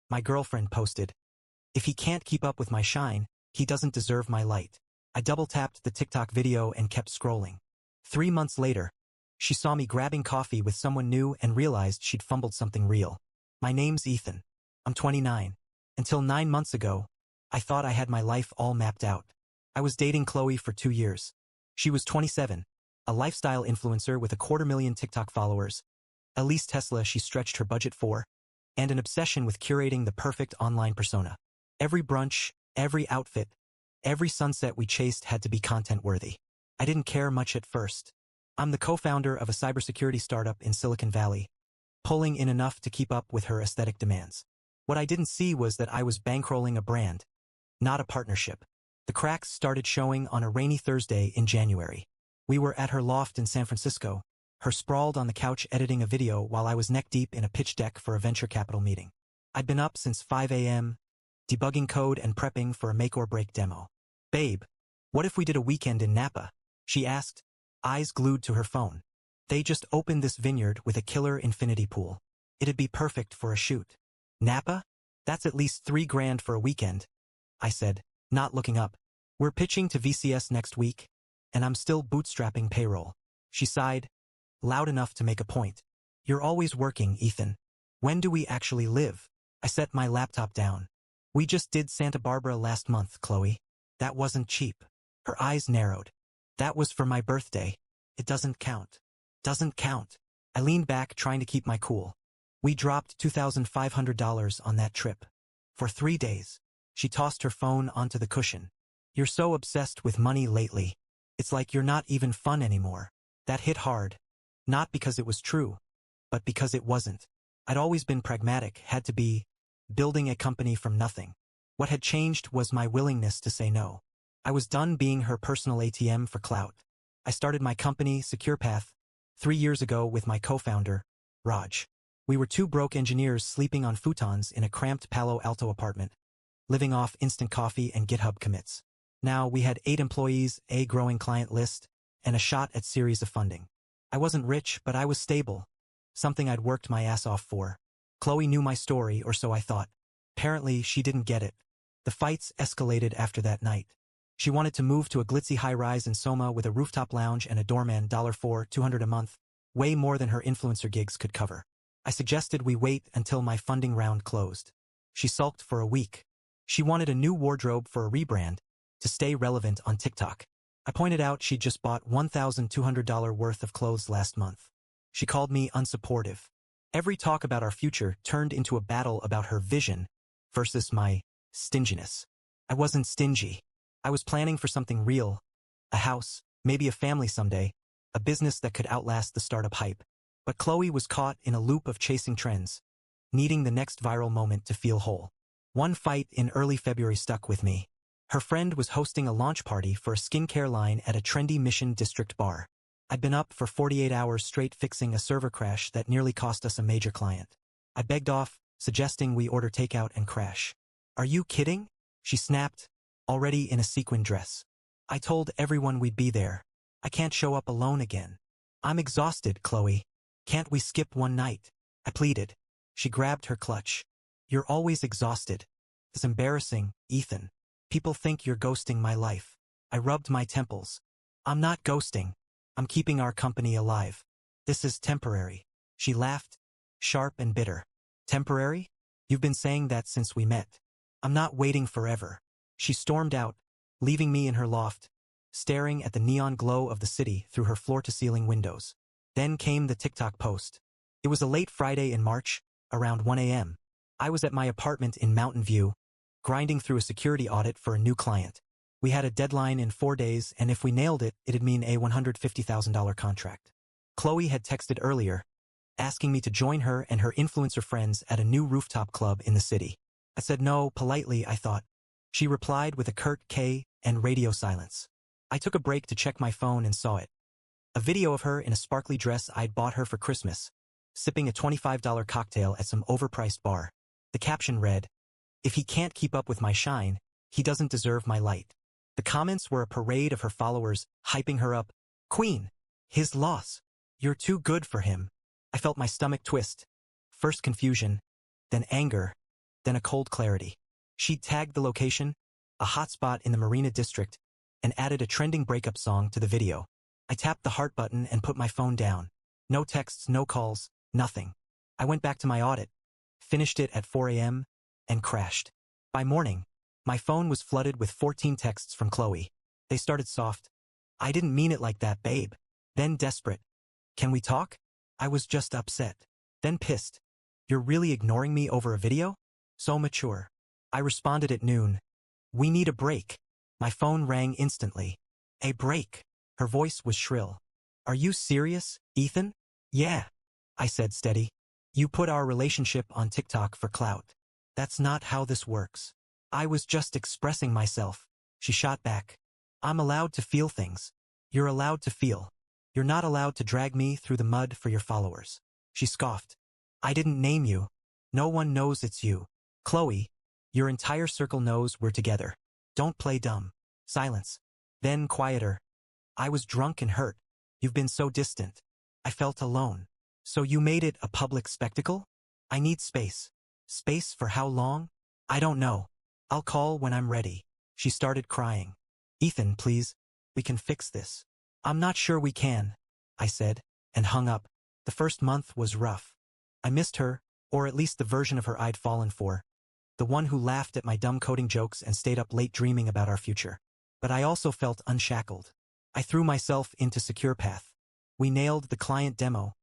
My girlfriend posted, "If he can't keep up with my shine, he doesn't deserve my light." I double-tapped the TikTok video and kept scrolling. 3 months later, she saw me grabbing coffee with someone new and realized she'd fumbled something real. My name's Ethan. I'm 29. Until 9 months ago, I thought I had my life all mapped out. I was dating Chloe for 2 years. She was 27, a lifestyle influencer with 250,000 TikTok followers, a lease Tesla she stretched her budget for, and an obsession with curating the perfect online persona. Every brunch, every outfit, every sunset we chased had to be content-worthy. I didn't care much at first. I'm the co-founder of a cybersecurity startup in Silicon Valley, pulling in enough to keep up with her aesthetic demands. What I didn't see was that I was bankrolling a brand, not a partnership. The cracks started showing on a rainy Thursday in January. We were at her loft in San Francisco, her sprawled on the couch editing a video while I was neck-deep in a pitch deck for a venture capital meeting. I'd been up since 5 a.m., debugging code and prepping for a make-or-break demo. "Babe, what if we did a weekend in Napa?" she asked, eyes glued to her phone. "They just opened this vineyard with a killer infinity pool. It'd be perfect for a shoot." "Napa? That's at least $3,000 for a weekend," I said, not looking up. "We're pitching to VCS next week, and I'm still bootstrapping payroll." She sighed, loud enough to make a point. "You're always working, Ethan. When do we actually live?" I set my laptop down. "We just did Santa Barbara last month, Chloe. That wasn't cheap." Her eyes narrowed. "That was for my birthday. It doesn't count." "Doesn't count." I leaned back, trying to keep my cool. "We dropped $2,500 on that trip. For 3 days." She tossed her phone onto the cushion. "You're so obsessed with money lately. It's like you're not even fun anymore." That hit hard. Not because it was true, but because it wasn't. I'd always been pragmatic, had to be, building a company from nothing. What had changed was my willingness to say no. I was done being her personal ATM for clout. I started my company, SecurePath, 3 years ago with my co-founder, Raj. We were 2 broke engineers sleeping on futons in a cramped Palo Alto apartment, living off instant coffee and GitHub commits. Now we had 8 employees, a growing client list, and a shot at series of funding. I wasn't rich, but I was stable, something I'd worked my ass off for. Chloe knew my story, or so I thought. Apparently, she didn't get it. The fights escalated after that night. She wanted to move to a glitzy high-rise in Soma with a rooftop lounge and a doorman, $4,200 a month, way more than her influencer gigs could cover. I suggested we wait until my funding round closed. She sulked for a week. She wanted a new wardrobe for a rebrand, to stay relevant on TikTok. I pointed out she'd just bought $1,200 worth of clothes last month. She called me unsupportive. Every talk about our future turned into a battle about her vision versus my stinginess. I wasn't stingy. I was planning for something real. A house, maybe a family someday, a business that could outlast the startup hype. But Chloe was caught in a loop of chasing trends, needing the next viral moment to feel whole. One fight in early February stuck with me. Her friend was hosting a launch party for a skincare line at a trendy Mission District bar. I'd been up for 48 hours straight fixing a server crash that nearly cost us a major client. I begged off, suggesting we order takeout and crash. "Are you kidding?" she snapped, already in a sequin dress. "I told everyone we'd be there. I can't show up alone again." "I'm exhausted, Chloe. Can't we skip one night?" I pleaded. She grabbed her clutch. "You're always exhausted. It's embarrassing, Ethan. People think you're ghosting my life." I rubbed my temples. "I'm not ghosting. I'm keeping our company alive. This is temporary." She laughed, sharp and bitter. "Temporary? You've been saying that since we met. I'm not waiting forever." She stormed out, leaving me in her loft, staring at the neon glow of the city through her floor-to-ceiling windows. Then came the TikTok post. It was a late Friday in March, around 1 a.m. I was at my apartment in Mountain View, grinding through a security audit for a new client. We had a deadline in 4 days, and if we nailed it, it'd mean a $150,000 contract. Chloe had texted earlier, asking me to join her and her influencer friends at a new rooftop club in the city. I said no, politely, I thought. She replied with a curt K and radio silence. I took a break to check my phone and saw it. A video of her in a sparkly dress I'd bought her for Christmas, sipping a $25 cocktail at some overpriced bar. The caption read, "If he can't keep up with my shine, he doesn't deserve my light." The comments were a parade of her followers, hyping her up. "Queen, his loss. You're too good for him." I felt my stomach twist. First confusion, then anger, then a cold clarity. She'd tagged the location, a hotspot in the Marina District, and added a trending breakup song to the video. I tapped the heart button and put my phone down. No texts, no calls, nothing. I went back to my audit, finished it at 4 a.m., and crashed. By morning, my phone was flooded with 14 texts from Chloe. They started soft. "I didn't mean it like that, babe." Then desperate. "Can we talk?" I was just upset. Then pissed. "You're really ignoring me over a video? So mature." I responded at noon. "We need a break." My phone rang instantly. "A break?" Her voice was shrill. "Are you serious, Ethan?" "Yeah," I said steady. "You put our relationship on TikTok for clout. That's not how this works." "I was just expressing myself." She shot back. "I'm allowed to feel things. You're allowed to feel. You're not allowed to drag me through the mud for your followers." She scoffed. "I didn't name you. No one knows it's you. Chloe, your entire circle knows we're together. Don't play dumb." Silence. Then quieter. "I was drunk and hurt. You've been so distant. I felt alone. So you made it a public spectacle? I need space." "Space for how long?" "I don't know. I'll call when I'm ready." She started crying. "Ethan, please. We can fix this." "I'm not sure we can," I said, and hung up. The first month was rough. I missed her, or at least the version of her I'd fallen for. The one who laughed at my dumb coding jokes and stayed up late dreaming about our future. But I also felt unshackled. I threw myself into SecurePath. We nailed the client demo,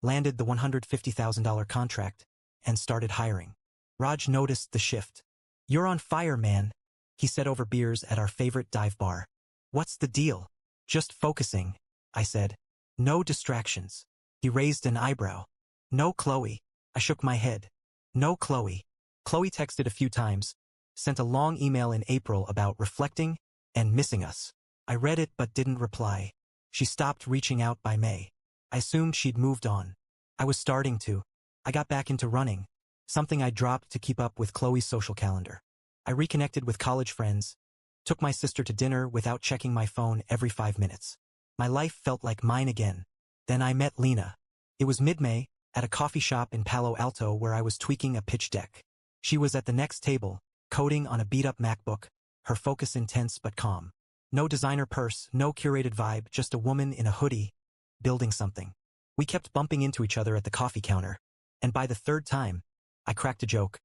landed the $150,000 contract, and started hiring. Raj noticed the shift. "You're on fire, man," he said over beers at our favorite dive bar. "What's the deal?" "Just focusing," I said. "No distractions." He raised an eyebrow. "No Chloe." I shook my head. "No Chloe." Chloe texted a few times, sent a long email in April about reflecting and missing us. I read it but didn't reply. She stopped reaching out by May. I assumed she'd moved on. I was starting to. I got back into running, something I dropped to keep up with Chloe's social calendar. I reconnected with college friends, took my sister to dinner without checking my phone every 5 minutes. My life felt like mine again. Then I met Lena. It was mid-May, at a coffee shop in Palo Alto where I was tweaking a pitch deck. She was at the next table, coding on a beat-up MacBook, her focus intense but calm. No designer purse, no curated vibe, just a woman in a hoodie, building something. We kept bumping into each other at the coffee counter, and by the third time, I cracked a joke.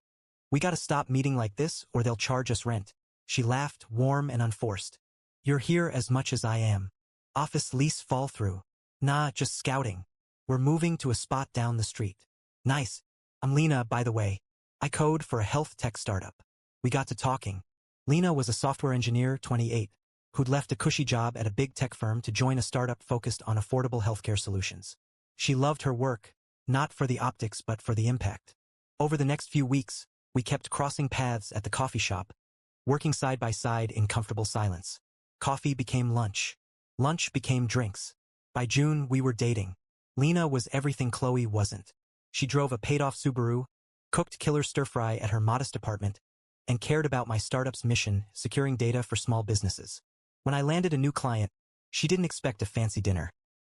"We gotta stop meeting like this or they'll charge us rent." She laughed, warm and unforced. "You're here as much as I am." "Office lease fall through." "Nah, just scouting. We're moving to a spot down the street." "Nice. I'm Lena, by the way. I code for a health tech startup." We got to talking. Lena was a software engineer, 28, who'd left a cushy job at a big tech firm to join a startup focused on affordable healthcare solutions. She loved her work, not for the optics but for the impact. Over the next few weeks, we kept crossing paths at the coffee shop, working side by side in comfortable silence. Coffee became lunch. Lunch became drinks. By June, we were dating. Lena was everything Chloe wasn't. She drove a paid-off Subaru, cooked killer stir-fry at her modest apartment, and cared about my startup's mission, securing data for small businesses. When I landed a new client, she didn't expect a fancy dinner.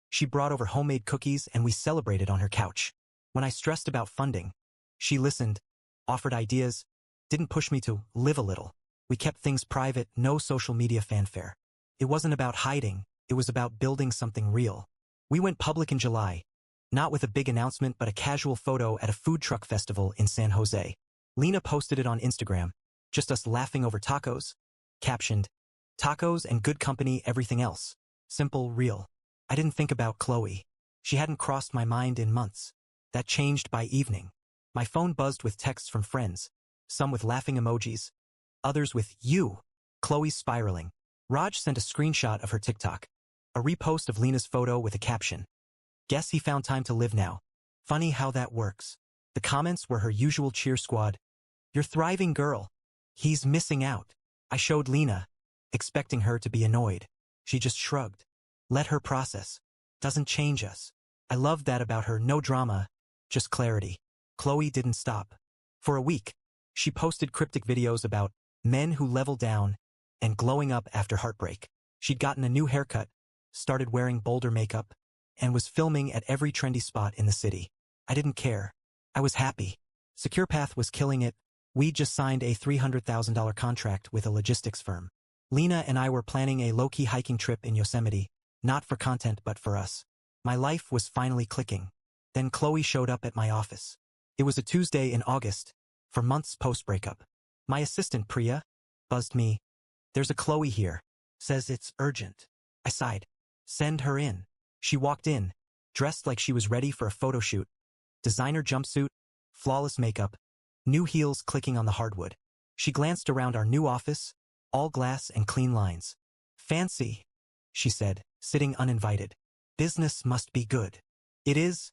She brought over homemade cookies and we celebrated on her couch. When I stressed about funding, she listened, offered ideas, didn't push me to live a little. We kept things private, no social media fanfare. It wasn't about hiding, it was about building something real. We went public in July, not with a big announcement but a casual photo at a food truck festival in San Jose. Lena posted it on Instagram, just us laughing over tacos, captioned, "Tacos and good company, everything else. Simple, real." I didn't think about Chloe. She hadn't crossed my mind in months. That changed by evening. My phone buzzed with texts from friends, some with laughing emojis, others with "you." Chloe's spiraling. Raj sent a screenshot of her TikTok, a repost of Lena's photo with a caption. "Guess he found time to live now." Funny how that works. The comments were her usual cheer squad. "You're thriving, girl. He's missing out." I showed Lena, expecting her to be annoyed. She just shrugged. Let her process. Doesn't change us. I loved that about her, no drama, just clarity. Chloe didn't stop. For a week, she posted cryptic videos about men who level down and glowing up after heartbreak. She'd gotten a new haircut, started wearing bolder makeup, and was filming at every trendy spot in the city. I didn't care. I was happy. SecurePath was killing it, We just signed a $300,000 contract with a logistics firm. Lena and I were planning a low-key hiking trip in Yosemite, not for content but for us. My life was finally clicking. Then Chloe showed up at my office. It was a Tuesday in August, for months post-breakup. My assistant, Priya, buzzed me. "There's a Chloe here. Says it's urgent." I sighed. "Send her in." She walked in, dressed like she was ready for a photo shoot. Designer jumpsuit, flawless makeup, new heels clicking on the hardwood. She glanced around our new office, all glass and clean lines. "Fancy," she said, sitting uninvited. "Business must be good." "It is,"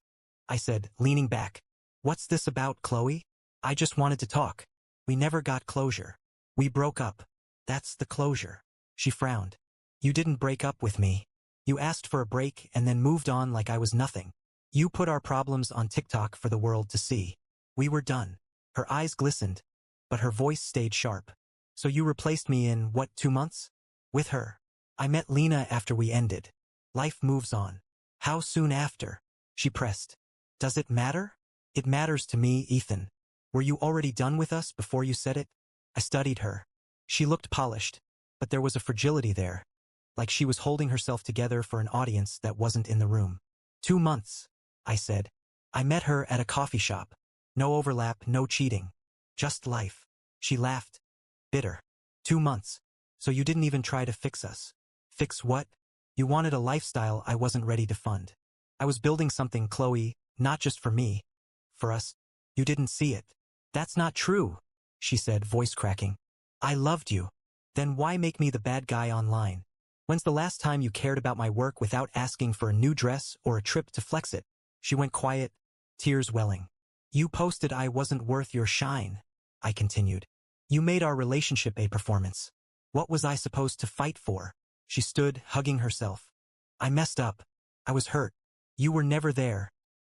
I said, leaning back. "What's this about, Chloe?" "I just wanted to talk. We never got closure. We broke up. That's the closure." She frowned. "You didn't break up with me. You asked for a break and then moved on like I was nothing. You put our problems on TikTok for the world to see. We were done." Her eyes glistened, but her voice stayed sharp. "So you replaced me in, what, 2 months?" "With her. I met Lena after we ended. Life moves on." "How soon after?" she pressed. "Does it matter?" "It matters to me, Ethan. Were you already done with us before you said it?" I studied her. She looked polished, but there was a fragility there, like she was holding herself together for an audience that wasn't in the room. 2 months, I said. "I met her at a coffee shop. No overlap, no cheating. Just life." She laughed. Bitter. 2 months. So you didn't even try to fix us." "Fix what?" "You wanted a lifestyle I wasn't ready to fund. I was building something, Chloe, not just for me. For us. You didn't see it." "That's not true," she said, voice cracking. "I loved you. Then why make me the bad guy online? When's the last time you cared about my work without asking for a new dress or a trip to flex it?" She went quiet, tears welling. "You posted I wasn't worth your shine," I continued. "You made our relationship a performance. What was I supposed to fight for?" She stood, hugging herself. "I messed up. I was hurt. You were never there.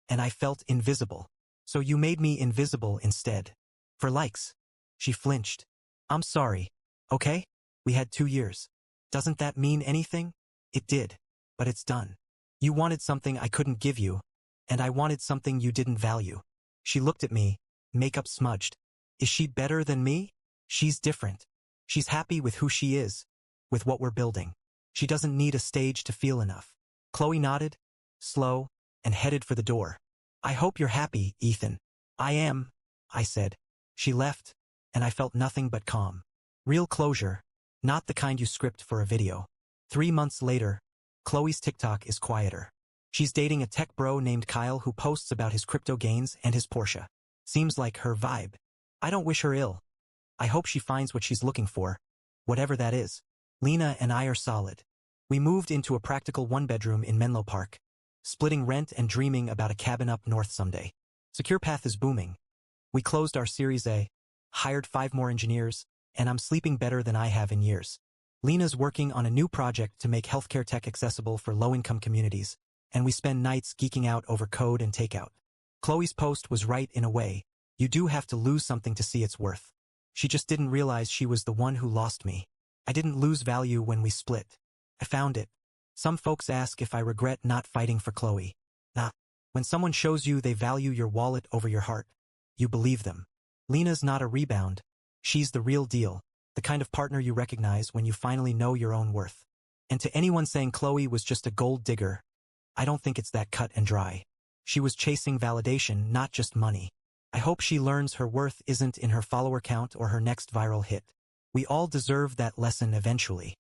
And I felt invisible. So you made me invisible instead. For likes." She flinched. "I'm sorry. Okay? We had 2 years. Doesn't that mean anything?" "It did. But it's done. You wanted something I couldn't give you, and I wanted something you didn't value." She looked at me, makeup smudged. "Is she better than me?" "She's different. She's happy with who she is, with what we're building. She doesn't need a stage to feel enough." Chloe nodded, slow, and headed for the door. "I hope you're happy, Ethan." "I am," I said. She left, and I felt nothing but calm. Real closure, not the kind you script for a video. 3 months later, Chloe's TikTok is quieter. She's dating a tech bro named Kyle who posts about his crypto gains and his Porsche. Seems like her vibe. I don't wish her ill. I hope she finds what she's looking for, whatever that is. Lena and I are solid. We moved into a practical 1-bedroom in Menlo Park, splitting rent and dreaming about a cabin up north someday. SecurePath is booming. We closed our Series A, hired 5 more engineers, and I'm sleeping better than I have in years. Lena's working on a new project to make healthcare tech accessible for low-income communities, and we spend nights geeking out over code and takeout. Chloe's post was right in a way. You do have to lose something to see its worth. She just didn't realize she was the one who lost me. I didn't lose value when we split. I found it. Some folks ask if I regret not fighting for Chloe. Nah. When someone shows you they value your wallet over your heart, you believe them. Lena's not a rebound. She's the real deal, the kind of partner you recognize when you finally know your own worth. And to anyone saying Chloe was just a gold digger, I don't think it's that cut and dry. She was chasing validation, not just money. I hope she learns her worth isn't in her follower count or her next viral hit. We all deserve that lesson eventually.